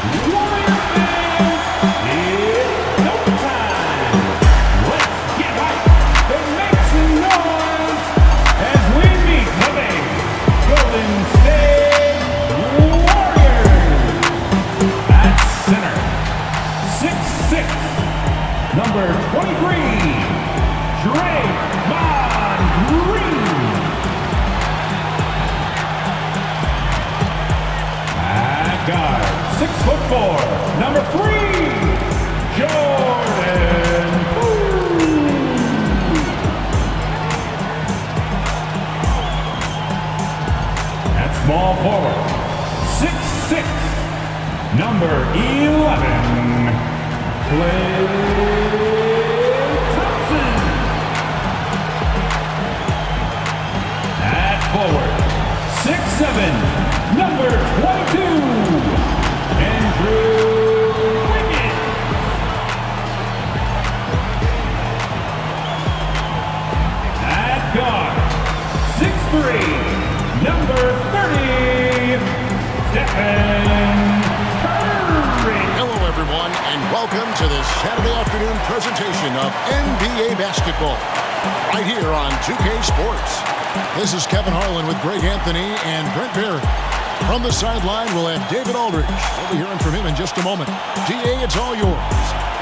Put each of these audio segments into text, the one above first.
Warriors fans, it's no time. Let's get hyped and make some noise as we meet the big Golden State Warriors. At center, 6'6", number 23, Draymond Green. At guard, 6'4", number 3, Jordan Poole. At small forward, 6'6", number 11, Klay Thompson. At forward, 6'7", number 22, Andrew Wiggins. At guard, 6'3", number 30, Stephen Curry. Hello, everyone, and welcome to this Saturday afternoon presentation of NBA basketball right here on 2K Sports. This is Kevin Harlan with Greg Anthony and Brent Barry. From the sideline, we'll have David Aldridge. We'll be hearing from him in just a moment. DA, it's all yours.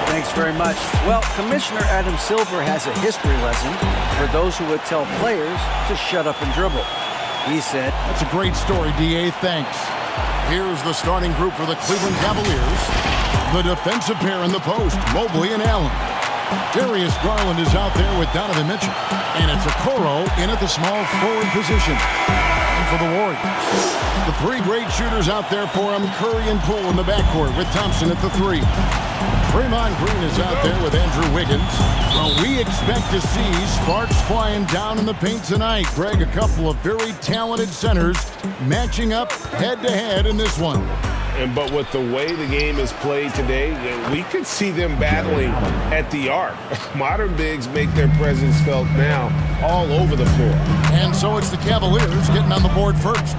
Thanks very much. Well, Commissioner Adam Silver has a history lesson for those who would tell players to shut up and dribble. He said, That's a great story, DA. Thanks. Here's the starting group for the Cleveland Cavaliers. The defensive pair in the post, Mobley and Allen. Darius Garland is out there with Donovan Mitchell. And it's Okoro in at the small forward position. And for the Warriors, the three great shooters out there for him, Curry and Poole in the backcourt with Thompson at the 3. Draymond Green is out there with Andrew Wiggins. Well, we expect to see sparks flying down in the paint tonight. Greg, a couple of very talented centers matching up head-to-head in this one. But with the way the game is played today, we could see them battling at the arc. Modern bigs make their presence felt now all over the floor. And so it's the Cavaliers getting on the board first.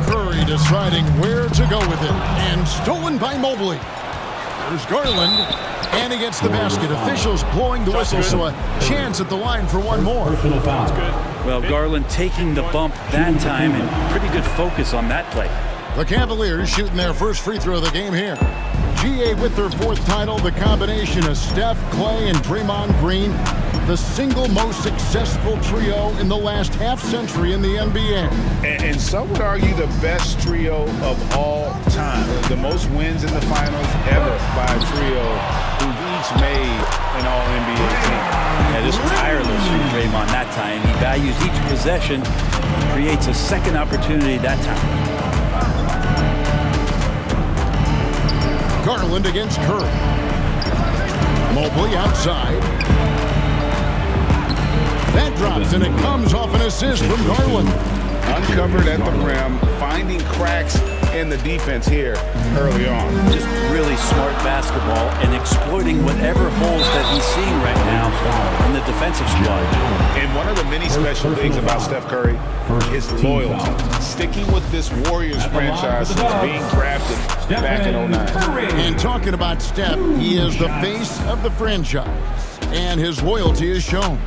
Curry deciding where to go with it. And stolen by Mobley. There's Garland. And he gets the basket. Officials blowing the whistle, so a chance at the line for one more. Personal foul. Well, Garland taking the bump that time and pretty good focus on that play. The Cavaliers shooting their first free throw of the game here. GA with their fourth title, the combination of Steph, Klay, and Draymond Green, the single most successful trio in the last half-century in the NBA. And some would argue the best trio of all time. The most wins in the finals ever by a trio who've each made an All-NBA team. Yeah, just tireless from Draymond that time. He values each possession, creates a second opportunity that time. Garland against Curry. Mobley outside. That drops, and it comes off an assist from Garland. Uncovered at the rim, finding cracks in the defense here early on. Just really smart basketball and exploiting whatever holes that he's seeing right now in the defensive squad. And one of the many special things about Steph Curry is loyalty. Sticking with this Warriors franchise since being drafted back in 09. And talking about Steph, he is the face of the franchise, and his loyalty is shown.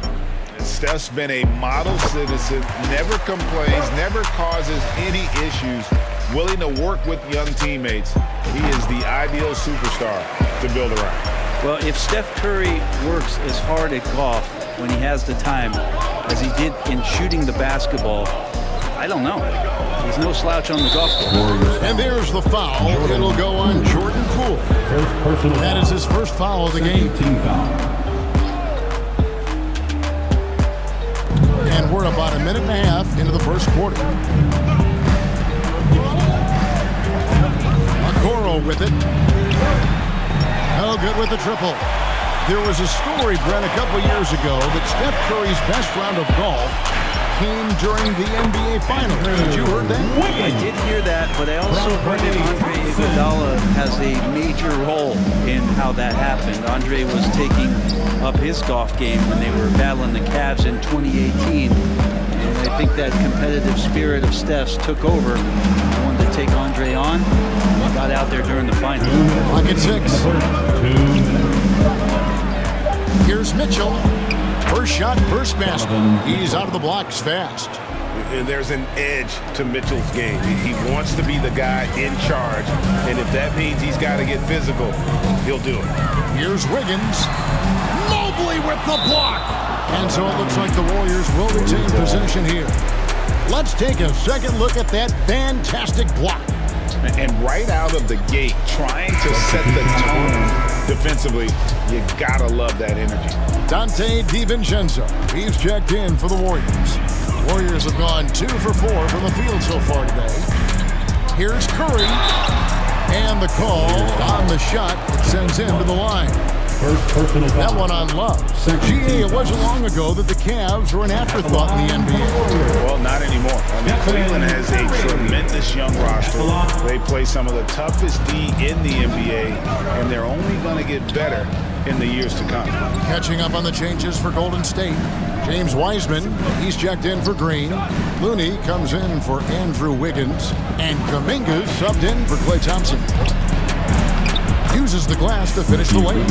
Steph's been a model citizen, never complains, never causes any issues, willing to work with young teammates. He is the ideal superstar to build around. Well, if Steph Curry works as hard at golf when he has the time as he did in shooting the basketball, I don't know. He's no slouch on the golf course. And there's the foul. It'll go on Jordan Poole. That is his first foul of the game. Team foul. And we're about a minute and a half into the first quarter. Okoro with it. Oh, good with the triple. There was a story, Brent, a couple years ago that Steph Curry's best round of golf came during the NBA Finals. Did you heard that? I did hear that, but I also heard that Andre Iguodala has a major role in how that happened. Andre was taking up his golf game when they were battling the Cavs in 2018. And I think that competitive spirit of Steph's took over take Andre on. He got out there during the final. Clock at 6. Here's Mitchell. First shot, first basket. He's out of the blocks fast. And there's an edge to Mitchell's game. He wants to be the guy in charge, and if that means he's got to get physical, he'll do it. Here's Wiggins. Mobley with the block. And so it looks like the Warriors will retain possession here. Let's take a second look at that fantastic block. And right out of the gate, trying to set the tone defensively, you gotta love that energy. Dante DiVincenzo. He's checked in for the Warriors. Warriors have gone 2 for 4 from the field so far today. Here's Curry. And the call on the shot that sends him to the line. That one on Love. GA, it wasn't long ago that the Cavs were an afterthought in the NBA. Well, not anymore. I mean, Cleveland has a tremendous young roster. They play some of the toughest D in the NBA, and they're only going to get better in the years to come. Catching up on the changes for Golden State. James Wiseman, he's checked in for Green. Looney comes in for Andrew Wiggins. And Kuminga's subbed in for Klay Thompson. Uses the glass to finish the lane.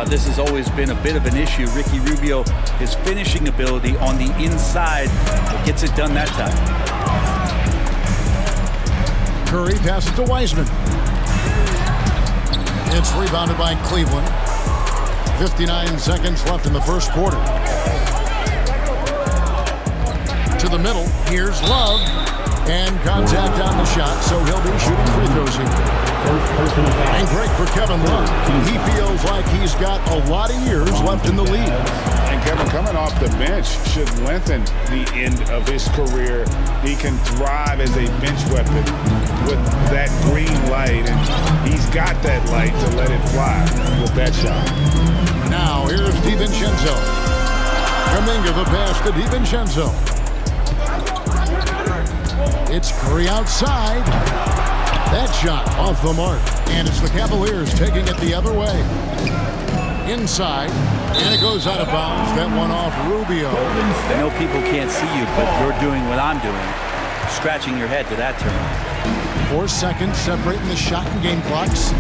This has always been a bit of an issue. Ricky Rubio, his finishing ability on the inside, gets it done that time. Curry passes to Wiseman. It's rebounded by Cleveland. 59 seconds left in the first quarter. To the middle, here's Love. And contact on the shot, so he'll be shooting free throws here. And great for Kevin Love. He feels like he's got a lot of years left in the league. And Kevin, coming off the bench, should lengthen the end of his career. He can thrive as a bench weapon with that green light, and he's got that light to let it fly with that shot. Now, here's DiVincenzo. Kuminga the pass to DiVincenzo. It's Curry outside. That shot off the mark. And it's the Cavaliers taking it the other way. Inside. And it goes out of bounds. That one off Rubio. I know people can't see you, but you're doing what I'm doing. Scratching your head to that turn. 4 seconds separating the shot and game clocks.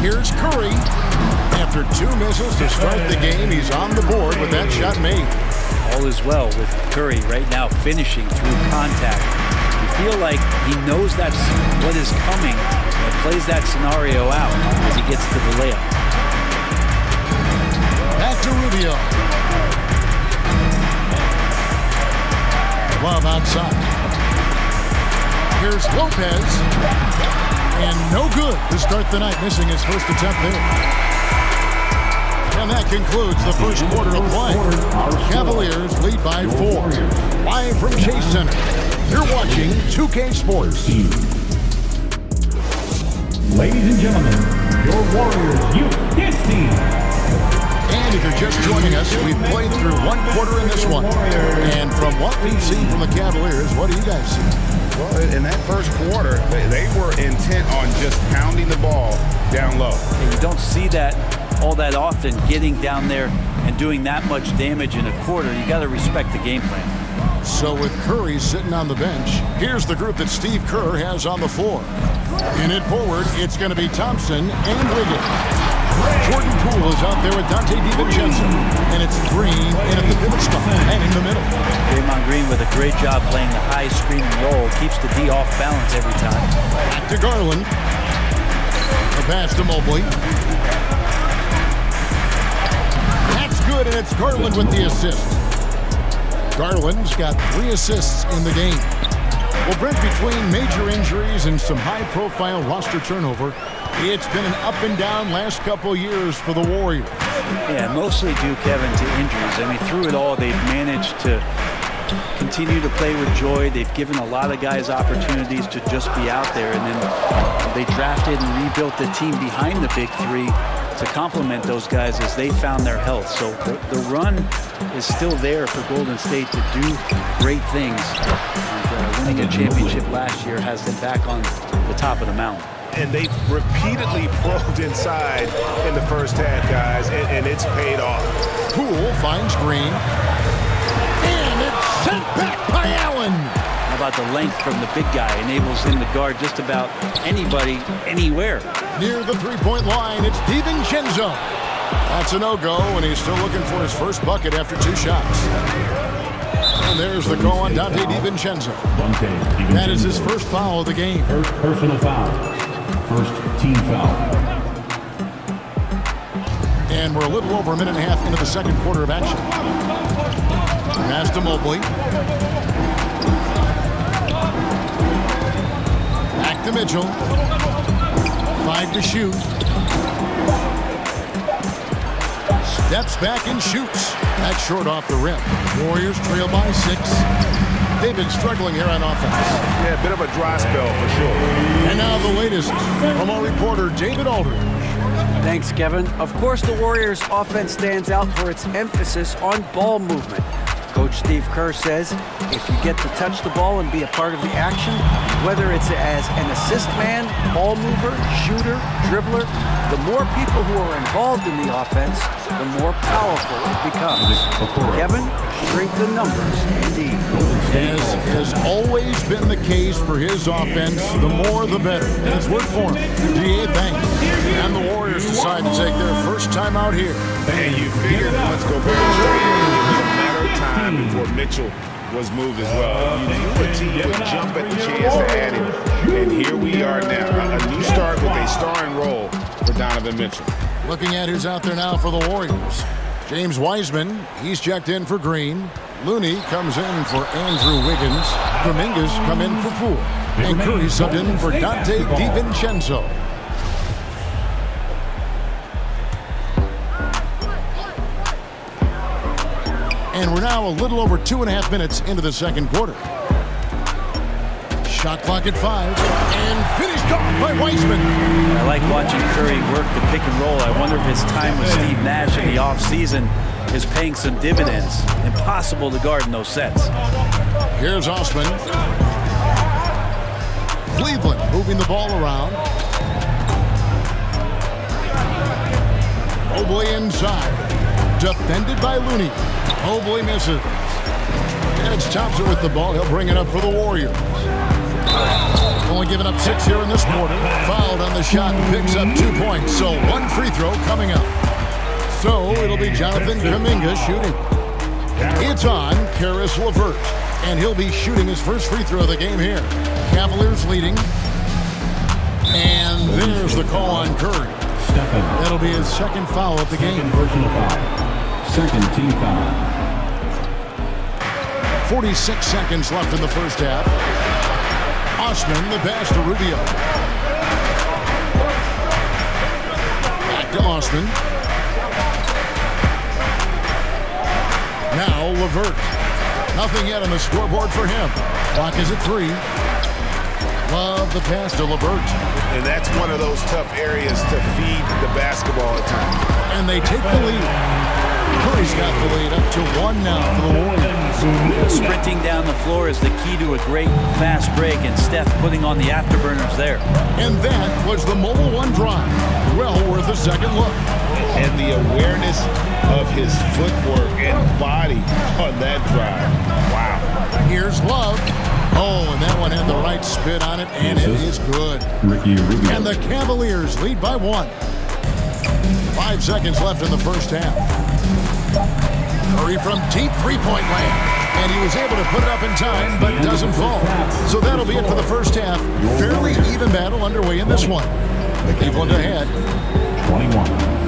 Here's Curry. After 2 misses to start the game, he's on the board with that shot made. All is well with Curry right now finishing through contact. You feel like he knows that's what is coming and plays that scenario out as he gets to the layup. Back to Rubio. Love outside. Here's Lopez. And no good to start the night, missing his first attempt there. And that concludes the first quarter of play. Cavaliers lead by 4. Live from Chase Center, you're watching 2K Sports. Ladies and gentlemen, your Warriors Youth team. And if you're just joining us, we've played through 1 quarter in this one. And from what we've seen from the Cavaliers, what do you guys see? Well, in that first quarter, they were intent on just pounding the ball down low. And you don't see that all that often, getting down there and doing that much damage in a quarter. You got to respect the game plan. So with Curry sitting on the bench, here's the group that Steve Kerr has on the floor. In it forward, it's going to be Thompson and Wiggins. Jordan Poole is out there with Dante DiVincenzo. And it's Green in at the pivot spot and in the middle. Draymond Green with a great job playing the high screen and roll. Keeps the D off balance every time. Back to Garland. The pass to Mobley. That's good, and it's Garland with the assist. Garland's got 3 assists in the game. Well, Brent, between major injuries and some high-profile roster turnover, it's been an up-and-down last couple years for the Warriors. Yeah, mostly due, Kevin, to injuries. I mean, through it all, they've managed to continue to play with joy. They've given a lot of guys opportunities to just be out there, and then they drafted and rebuilt the team behind the big 3 to complement those guys as they found their health. So the run is still there for Golden State to do great things. And winning a championship last year has them back on the top of the mountain. And they've repeatedly probed inside in the first half, guys, and it's paid off. Poole finds Green. And it's sent back by Allen. How about the length from the big guy? Enables him to guard just about anybody, anywhere. Near the three-point line, it's DiVincenzo. That's a no-go, and he's still looking for his first bucket after 2 shots. And there's the call on Dante DiVincenzo. That is his first foul of the game. First personal foul. First team foul. And we're a little over a minute and a half into the second quarter of action. Pass to Mobley. Back to Mitchell. 5 to shoot. Steps back and shoots. That's short off the rim. Warriors trail by 6. They've been struggling here on offense. Yeah, a bit of a dry spell for sure. And now the latest from our reporter, David Aldridge. Thanks, Kevin. Of course, the Warriors' offense stands out for its emphasis on ball movement. Coach Steve Kerr says if you get to touch the ball and be a part of the action, whether it's as an assist man, ball mover, shooter, dribbler, the more people who are involved in the offense, the more powerful it becomes. Kevin, strength in numbers, indeed. As has always been the case for his offense, the more the better. And it's worked for him. DA, thanks. And the Warriors decide to take their first time out here. And you figured once Gobert was traded, it was a matter of time before Mitchell was moved as well. You knew a team would jump at the chance to add him. And here we are now. A new start with a starring role for Donovan Mitchell. Looking at who's out there now for the Warriors. James Wiseman, he's checked in for Green. Looney comes in for Andrew Wiggins. Dominguez come in for Poole. And Curry subbed in for Dante DiVincenzo. And we're now a little over 2.5 minutes into the second quarter. Shot clock at 5. And finished off by Wiseman. I like watching Curry work the pick and roll. I wonder if his time with Steve Nash in the offseason is paying some dividends. Impossible to guard in those sets. Here's Osman. Cleveland moving the ball around. Mobley inside. Defended by Looney. Mobley misses. And it's Thompson with the ball. He'll bring it up for the Warriors. Only giving up 6 here in this quarter. Fouled on the shot and picks up 2 points. So 1 free throw coming up. So it'll be Jonathan Kuminga shooting. It's on Karis LeVert. And he'll be shooting his first free throw of the game here. Cavaliers leading. And there's the call on Curry. That'll be his second foul of the game. Personal foul. Second team foul. 46 seconds left in the first half. Osman, the pass to Rubio. Back to Osman. Now LeVert. Nothing yet on the scoreboard for him. Clock is at 3. Love the pass to LeVert. And that's one of those tough areas to feed the basketball at times. And they take the lead. Curry's got the lead up to 1 now for the Warriors. Sprinting down the floor is the key to a great fast break, and Steph putting on the afterburners there. And that was the Mobile One drive. Well worth a second look. And the awareness of his footwork and body on that drive. Wow. Here's Love. Oh, and that one had the right spin on it, and it is good. And the Cavaliers lead by 1. 5 seconds left in the first half. Curry from deep three-point land. And he was able to put it up in time, but doesn't fall. So that'll be it for the first half. Fairly even battle underway in this one. Cleveland ahead. 21.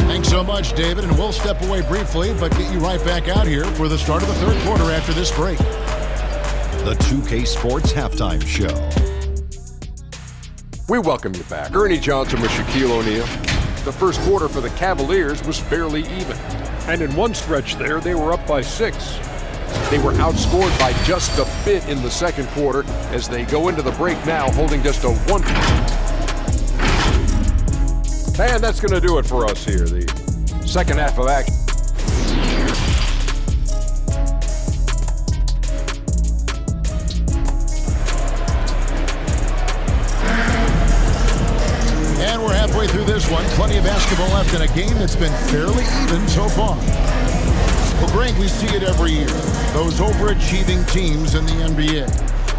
Thanks so much, David, and we'll step away briefly, but get you right back out here for the start of the third quarter after this break. The 2K Sports Halftime Show. We welcome you back. Ernie Johnson with Shaquille O'Neal. The first quarter for the Cavaliers was fairly even. And in one stretch there, they were up by 6. They were outscored by just a bit in the second quarter as they go into the break now holding just a 1. And that's going to do it for us here. The second half of action. And we're halfway through this one. Plenty of basketball left in a game that's been fairly even so far. Well, Greg, we see it every year. Those overachieving teams in the NBA.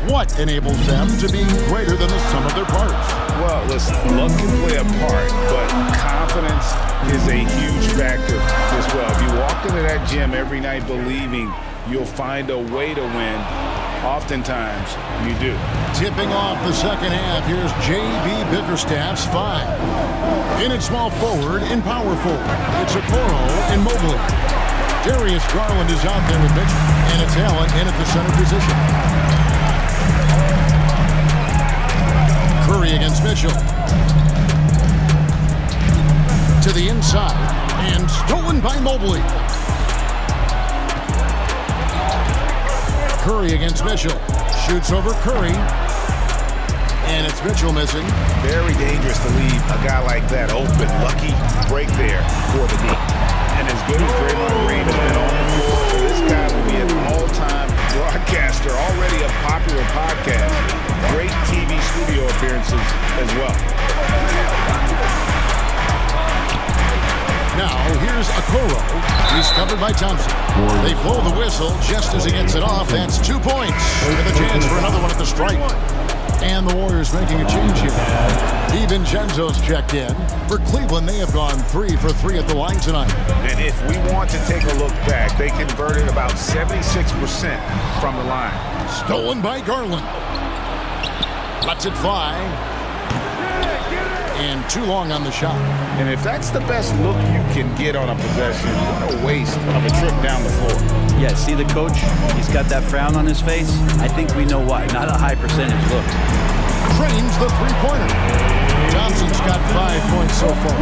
What enables them to be greater than the sum of their parts? Well, listen, luck can play a part, but confidence is a huge factor as well. If you walk into that gym every night believing you'll find a way to win, oftentimes you do. Tipping off the second half, here's J.B. Bickerstaff's 5. In at small forward, in power forward, it's Okoro and Mobley. Darius Garland is out there with Mitchell, and it's Allen in at the center position. Curry against Mitchell. To the inside, and stolen by Mobley. Curry against Mitchell. Shoots over Curry. And it's Mitchell missing. Very dangerous to leave a guy like that open. Lucky break there for the D. And as good as Draymond Green has been on the floor, this guy will be an all-time broadcaster, already a popular podcast. Great TV studio appearances as well. Now, here's Okoro. He's covered by Thompson. They blow the whistle just as he gets it off. That's 2 points. With a chance for another one at the stripe. And the Warriors making a change here. DiVincenzo's checked in. For Cleveland, they have gone 3 for 3 at the line tonight. And if we want to take a look back, they converted about 76% from the line. Stolen by Garland. Lets it fly. And too long on the shot. And if that's the best look you can get on a possession, what a waste of a trip down the floor. Yeah, see the coach? He's got that frown on his face. I think we know why. Not a high percentage look. Trains the three-pointer. Thompson's got 5 points so far.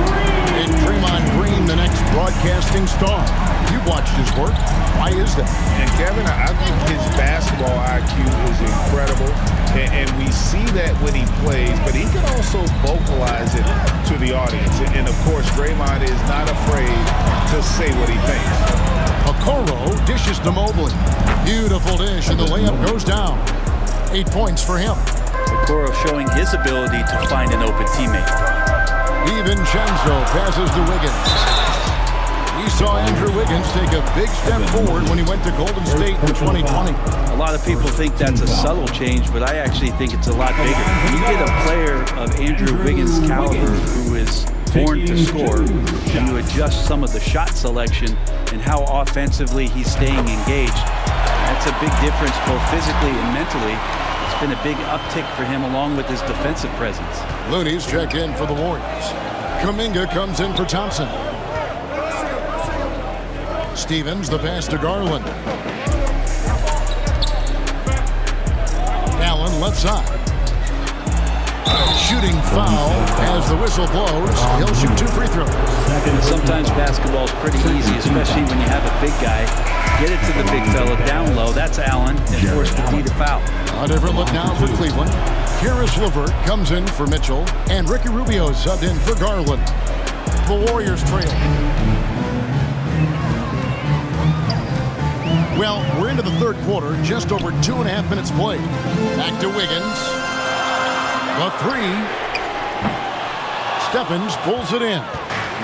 And Draymond Green, the next broadcasting star. You've watched his work. Why is that? And Kevin, I think his basketball IQ is incredible. And we see that when he plays, but he can also vocalize it to the audience. And of course, Draymond is not afraid to say what he thinks. Okoro dishes to Mobley. Beautiful dish, and the layup goes down. 8 points for him. Okoro showing his ability to find an open teammate. DiVincenzo passes to Wiggins. We saw Andrew Wiggins take a big step forward when he went to Golden State in 2020. A lot of people think that's a subtle change, but I actually think it's a lot bigger. When you get a player of Andrew Wiggins' caliber who is born to score, and you adjust some of the shot selection and how offensively he's staying engaged, that's a big difference both physically and mentally. It's been a big uptick for him along with his defensive presence. Looney's checked in for the Warriors. Kuminga comes in for Thompson. Stevens, the pass to Garland. Allen, left side. Shooting foul as the whistle blows. He'll shoot 2 free throws. Sometimes basketball is pretty easy, especially when you have a big guy. Get it to the big fella down low. That's Allen, and force the D to foul. A different look now for Cleveland. Karis LeVert comes in for Mitchell, and Ricky Rubio subbed in for Garland. The Warriors trail. Well, we're into the third quarter, just over 2.5 minutes played. Back to Wiggins. The 3. Stephens pulls it in.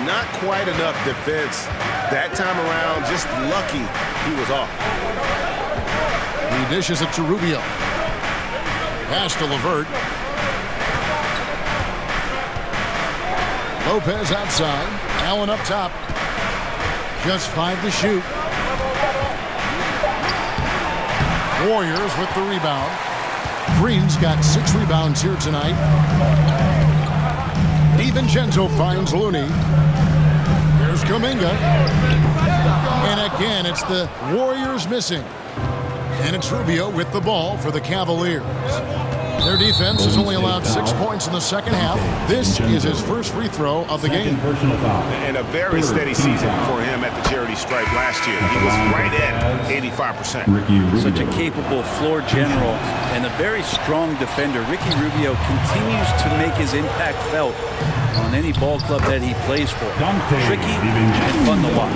Not quite enough defense that time around. Just lucky he was off. He dishes it to Rubio. Pass to LeVert. Lopez outside. Allen up top. Just 5 to shoot. Warriors with the rebound. Green's got 6 rebounds here tonight. DiVincenzo finds Looney. Here's Kuminga. And again, it's the Warriors missing. And it's Rubio with the ball for the Cavaliers. Their defense has only allowed 6 points in the second half. This is his first free throw of the game. And a very steady season for him at the charity stripe last year. He was right at 85%. Such a capable floor general and a very strong defender. Ricky Rubio continues to make his impact felt on any ball club that he plays for. Tricky and fun to watch.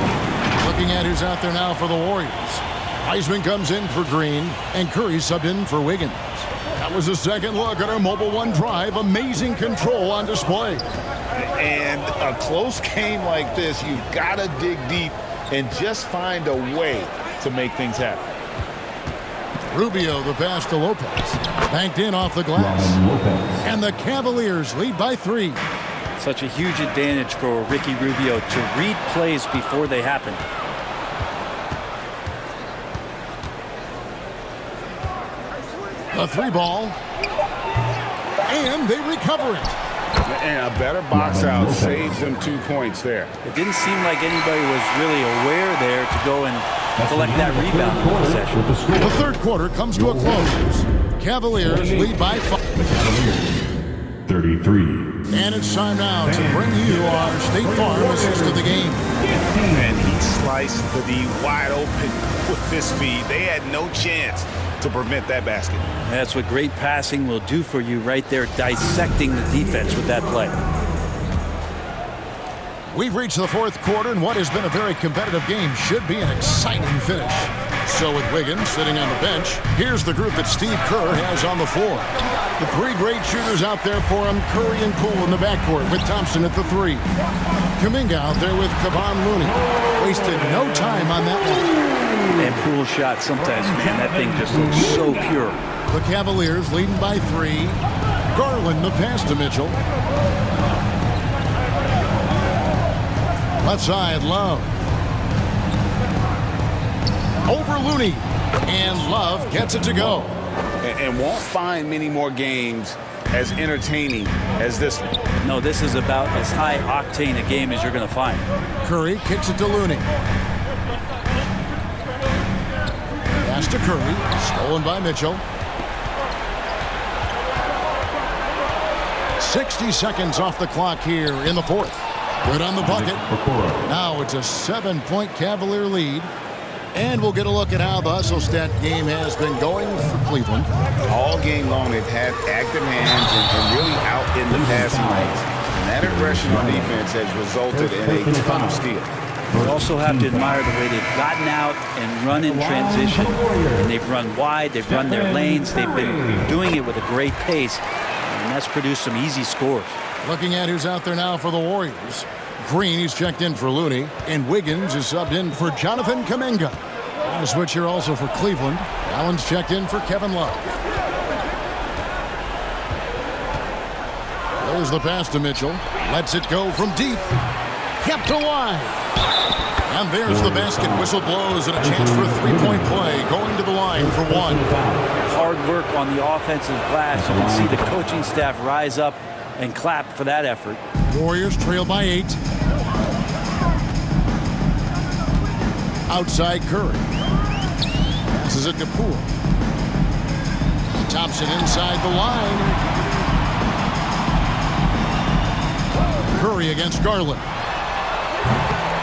Looking at who's out there now for the Warriors. Heisman comes in for Green, and Curry subbed in for Wiggins. That was a second look at our Mobile One drive. Amazing control on display. And a close game like this, you've got to dig deep and just find a way to make things happen. Rubio, the pass to Lopez. Banked in off the glass. And the Cavaliers lead by 3. Such a huge advantage for Ricky Rubio to read plays before they happen. The 3 ball. And they recover it. And a better box out saves them 2 points there. It didn't seem like anybody was really aware there to go and collect that rebound in the possession. The third quarter comes to a close. Cavaliers lead by 5. 33. And it's time now to bring you our State Farm assist of the game. And he sliced the D wide open with this speed. They had no chance to prevent that basket. That's what great passing will do for you right there, dissecting the defense with that play. We've reached the fourth quarter, and what has been a very competitive game should be an exciting finish. So with Wiggins sitting on the bench, here's the group that Steve Kerr has on the floor. The 3 great shooters out there for him, Curry and Poole in the backcourt with Thompson at the 3. Kuminga out there with Kevon Looney. Wasted no time on that one. And Poole shot sometimes, man, that thing just looks so pure. The Cavaliers leading by 3. Garland the pass to Mitchell. Left side, Love. Over Looney. And Love gets it to go. And won't find many more games as entertaining as this one. No, this is about as high octane a game as you're going to find. Curry kicks it to Looney. Pass to Curry. Stolen by Mitchell. 60 seconds off the clock here in the fourth. Good on the bucket. Now it's a 7-point Cavalier lead. And we'll get a look at how the hustle stat game has been going for Cleveland. All game long, they've had active hands and really out in the passing lanes. And that aggression on defense has resulted in a ton of steals. You also have to admire the way they've gotten out and run in transition. And they've run wide, they've run their lanes, they've been doing it with a great pace. And that's produced some easy scores. Looking at who's out there now for the Warriors. Green, he's checked in for Looney, and Wiggins is subbed in for Jonathan Kuminga. And a switch here also for Cleveland. Allen's checked in for Kevin Love. There's the pass to Mitchell. Lets it go from deep. Kept alive. And there's the basket. Whistle blows and a chance for a 3-point play. Going to the line for 1. Hard work on the offensive glass. You can see the coaching staff rise up and clap for that effort. Warriors trail by 8. Outside Curry. Passes it to Poole. Thompson inside the line. Curry against Garland.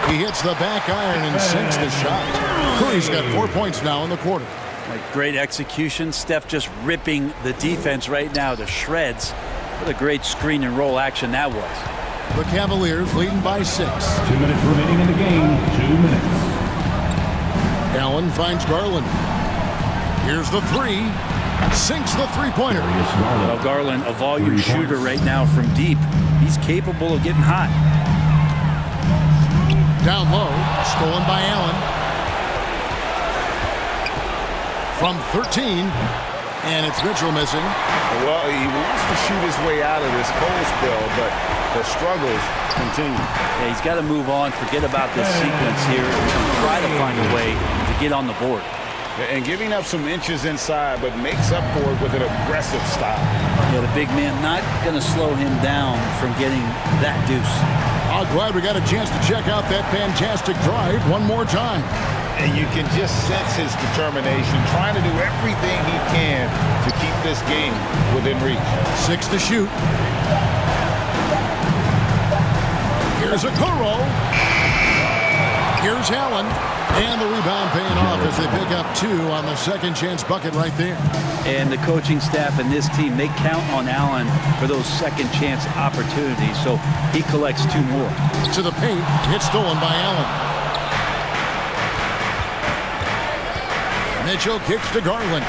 He hits the back iron and sinks the shot. Curry's got 4 points now in the quarter. Like great execution. Steph just ripping the defense right now to shreds. What a great screen and roll action that was. The Cavaliers leading by 6. 2 minutes remaining in the game. 2 minutes. Allen finds Garland. Here's the 3. Sinks the 3-pointer. Well, Garland, a volume shooter right now from deep. He's capable of getting hot. Down low. Stolen by Allen. From 13. And it's Mitchell missing. Well, he wants to shoot his way out of this cold spell, but the struggles continue. Yeah, he's got to move on, forget about this sequence here, and try to find a way to get on the board. And giving up some inches inside, but makes up for it with an aggressive style. Yeah, the big man not going to slow him down from getting that deuce. I'm glad we got a chance to check out that fantastic drive one more time. And you can just sense his determination, trying to do everything he can to keep this game within reach. 6 to shoot. Here's Okoro. Here's Allen. And the rebound paying off as they pick up 2 on the second chance bucket right there. And the coaching staff and this team, they count on Allen for those second chance opportunities. So he collects 2 more. To the paint. It's stolen by Allen. Mitchell kicks to Garland.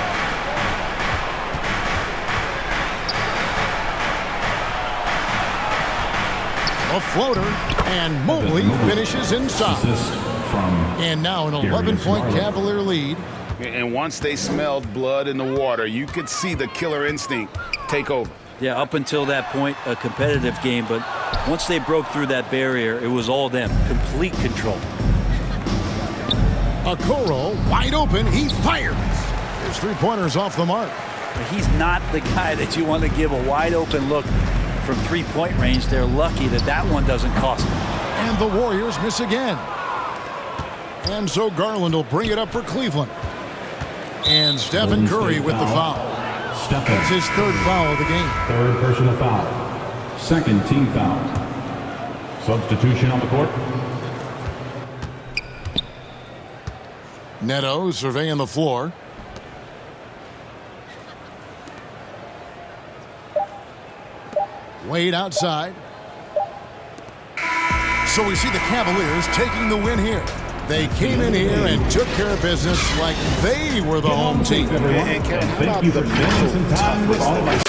A floater, and Mobley finishes inside. And now an 11-point Cavalier lead. And once they smelled blood in the water, you could see the killer instinct take over. Yeah, up until that point, a competitive game, but once they broke through that barrier, it was all them. Complete control. Okoro wide open. He fires. His three-pointer's off the mark. He's not the guy that you want to give a wide open look from three-point range. They're lucky that that one doesn't cost them. And the Warriors miss again. And so Garland will bring it up for Cleveland. And Stephen Curry with the foul. That's his third foul of the game. Third personal foul. Second team foul. Substitution on the court. Neto surveying the floor. Wade outside. So we see the Cavaliers taking the win here. They came in here and took care of business like they were the home team. And Kevin, how about the mental toughness that this